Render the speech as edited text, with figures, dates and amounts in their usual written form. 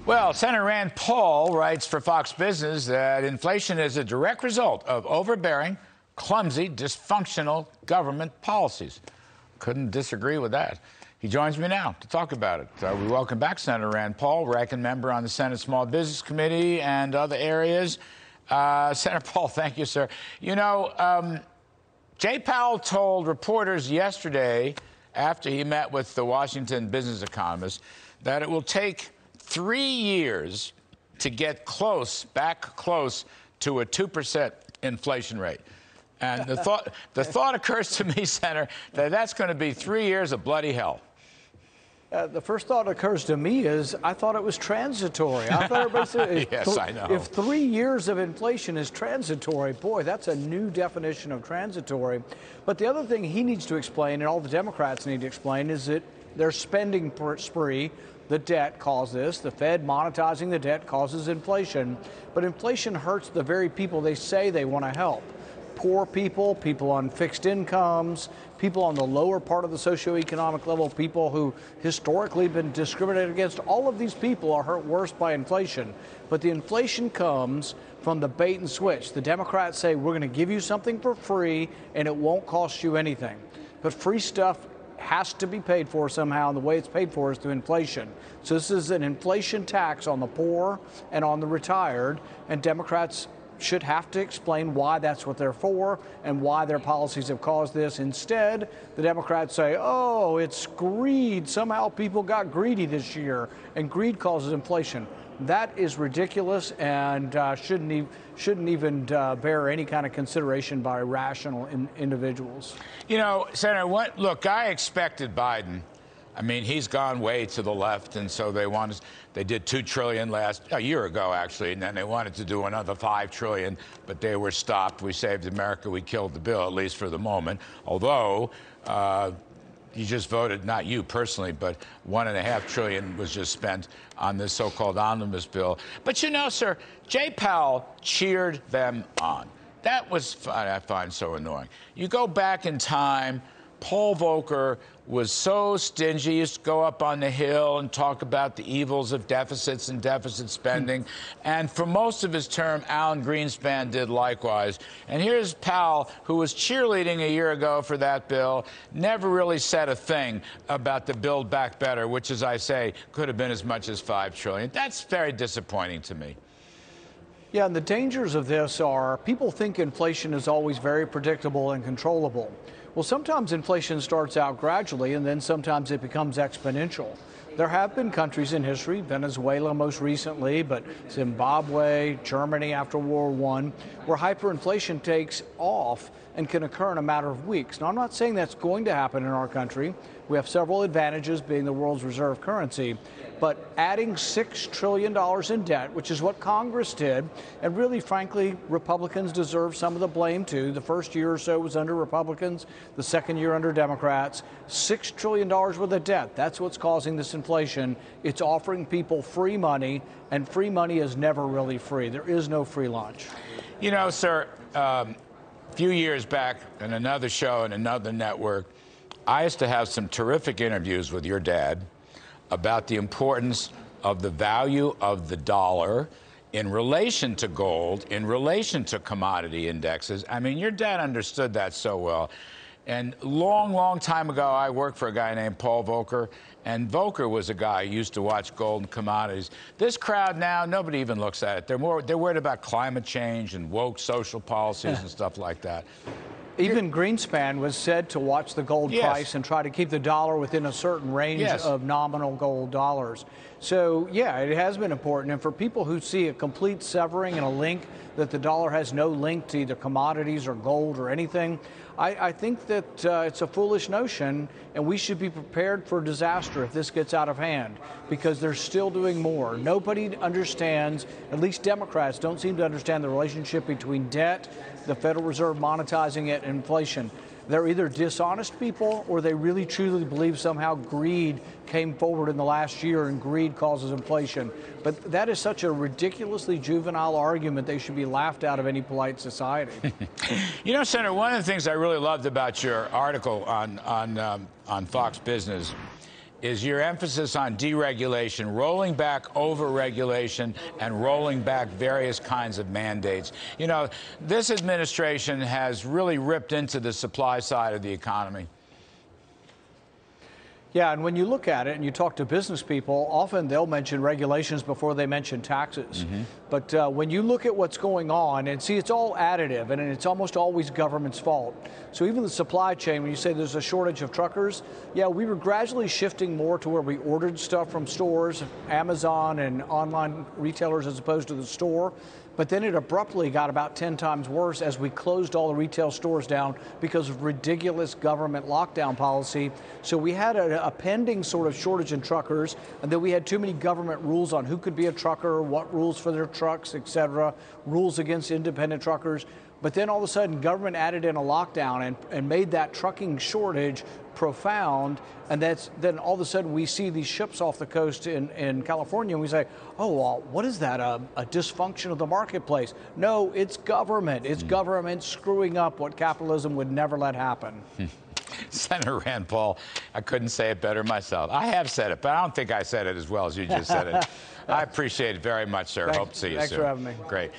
Well, Senator Rand Paul writes for Fox Business that inflation is a direct result of overbearing, clumsy, dysfunctional government policies. Couldn't disagree with that. He joins me now to talk about it. We welcome back Senator Rand Paul, ranking member on the Senate Small Business Committee and other areas. Senator Paul, thank you, sir. You know, Jay Powell told reporters yesterday, after he met with the Washington business economists, that it will take 3 years to get back close to a 2% inflation rate. And the thought occurs to me, Senator, that that's going to be 3 years of bloody hell. The first thought occurs to me is I thought it was transitory. I thought everybody said, yes, I know. If 3 years of inflation is transitory, boy, that's a new definition of transitory. But the other thing he needs to explain, and all the Democrats need to explain, is that their spending spree, the debt caused this. The Fed monetizing the debt causes inflation. But inflation hurts the very people they say they want to help. Poor people, people on fixed incomes, people on the lower part of the socioeconomic level, people who historically have been discriminated against. All of these people are hurt worse by inflation. But the inflation comes from the bait and switch. The Democrats say, we're going to give you something for free and it won't cost you anything. But free stuff has to be paid for somehow, and the way it's paid for is through inflation. So this is an inflation tax on the poor and on the retired, and Democrats should have to explain why that's what they're for and why their policies have caused this. Instead, the Democrats say, oh, it's greed. Somehow people got greedy this year, and greed causes inflation. That is ridiculous and shouldn't even bear any kind of consideration by rational individuals. You know, Senator, look, I expected Biden. I mean, he's gone way to the left, and so they did $2 trillion a year ago, actually, and then they wanted to do another $5 trillion, but they were stopped. We saved America. We killed the bill, at least for the moment. Although you just voted, not you personally, but $1.5 trillion was just spent on this so-called omnibus bill. But you know, sir, Jay Powell cheered them on. That was, I find, so annoying. You go back in time, Paul Volcker was so stingy. He used to go up on the Hill and talk about the evils of deficits and deficit spending. And for most of his term, Alan Greenspan did likewise. And here's Powell, who was cheerleading a year ago for that bill, never really said a thing about the Build Back Better, which, as I say, could have been as much as $5 trillion. That's very disappointing to me. Yeah, and the dangers of this are people think inflation is always very predictable and controllable. Well, sometimes inflation starts out gradually, and then sometimes it becomes exponential. There have been countries in history, Venezuela most recently, but Zimbabwe, Germany after World War I, where hyperinflation takes off and can occur in a matter of weeks. Now, I'm not saying that's going to happen in our country. We have several advantages, being the world's reserve currency. But adding $6 trillion in debt, which is what Congress did, and really, frankly, Republicans deserve some of the blame, too. The first year or so was under Republicans, the second year under Democrats. $6 trillion worth of debt. That's what's causing this inflation. It's offering people free money, and free money is never really free. There is no free lunch. You know, sir, a few years back in another show and another network, I used to have some terrific interviews with your dad about the importance of the value of the dollar in relation to gold, in relation to commodity indexes. I mean, your dad understood that so well. And long time ago, I worked for a guy named Paul Volcker, and Volcker was a guy who used to watch gold and commodities. This crowd now, nobody even looks at it. They're worried about climate change and woke social policies and stuff like that. Even Greenspan was said to watch the gold price and try to keep the dollar within a certain range of nominal gold dollars. So, yeah, it has been important. And for people who see a complete severing and a link that the dollar has no link to either commodities or gold or anything, I think that it's a foolish notion, and we should be prepared for disaster if this gets out of hand, because they're still doing more. Nobody understands, at least Democrats don't seem to understand the relationship between debt, the Federal Reserve monetizing it, and inflation. They're either dishonest people or they really truly believe somehow greed came forward in the last year and greed causes inflation. But that is such a ridiculously juvenile argument, they should be laughed out of any polite society. You know, Senator, one of the things I really loved about your article on Fox Business is your emphasis on deregulation, rolling back overregulation, and rolling back various kinds of mandates. You know, this administration has really ripped into the supply side of the economy. Yeah, and when you look at it and you talk to business people, often they'll mention regulations before they mention taxes. But when you look at what's going on, and see, it's all additive, and it's almost always government's fault. So even the supply chain, when you say there's a shortage of truckers, yeah, we were gradually shifting more to where we ordered stuff from stores, Amazon and online retailers as opposed to the store. But then it abruptly got about 10 times worse as we closed all the retail stores down because of ridiculous government lockdown policy. So we had a pending sort of shortage in truckers, and then we had too many government rules on who could be a trucker, what rules for their trucks, et cetera, rules against independent truckers. But then all of a sudden, government added in a lockdown and made that trucking shortage profound. And then all of a sudden we see these ships off the coast in California, and we say, oh, well, what is that, a dysfunction of the marketplace? No, it's government. It's government screwing up what capitalism would never let happen. Senator Rand Paul, I couldn't say it better myself. I have said it, but I don't think I said it as well as you just said it. I appreciate it very much, sir. Hope to see you soon. Thanks for having me. Great.